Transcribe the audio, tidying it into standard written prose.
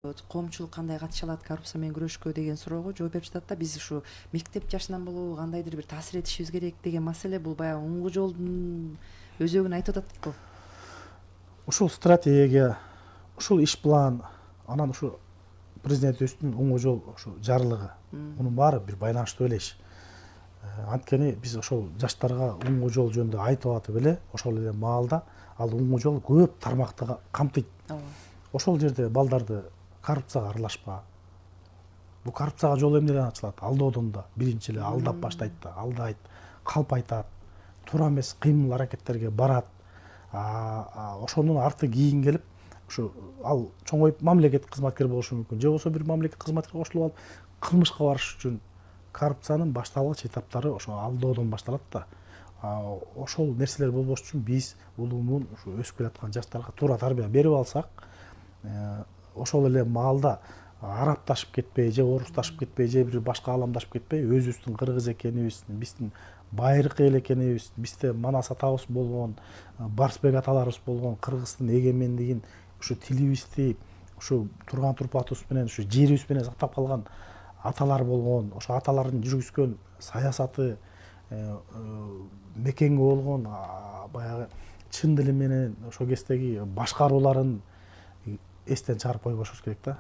Коомчулук кандай катыша алат коррупция менен күрөшкө деген суроого жооп берип жатат да, биз ушу мектеп жашынан болобу кандайдыр бир таасир этишибиз керек деген маселе. Бул баягы оңгу жолдун өзөгүн айтып атат го. Ушул стратегия, ушул иш план, анан ушу президентибиздин оңгу жол ушу жарлыгы, мунун баары бир байланыштуу эле иш. Анткени биз ошол жаштарга оңгу жол жөнүндө айтып атып эле ошол эле маалда ал оңгу жол көп тармакты камтыйт. Ошол жерде балдарды коррупцияга аралашпа. Бул коррупцияга жол эмнеден ачылат? Алдоодон да. Биринчи эле алдап баштайт да, алдайт, калп айтат, туура эмес кыймыл аракеттерге барат. Ошонун арты кийин келип, ушу ал чоңоюп мамлекеттик кызматкер болушу мүмкүн. Же болбосо бир мамлекеттик кызматкерге кошулуп алып, кылмышка барыш үчүн коррупциянын башталгыч этаптары ошо алдоодон башталат да. Ошол нерселер болбош үчүн биз улуумун ушу өсүп келаткан жаштарга туура тарбия берип алсак, ошол эле маалда арабташып кетпей, же орусташып кетпей, же бир башка ааламдашып кетпей, өзүбүздүн кыргыз экенибиздин, биздин байыркы эл экенибиз, бизде манас атабыз болгон, барсбек аталарыбыз болгон кыргыздын эгемендигин, ушу тилибизди, ушу турган турпатыбыз менен, ушу жерибиз менен сактап калган аталар болгон, ошо аталардын жүргүзгөн саясаты, мекенге болгон баягы чын дили менен ошол кездеги башкарууларын эстен чыгарып койбошубуз керек да.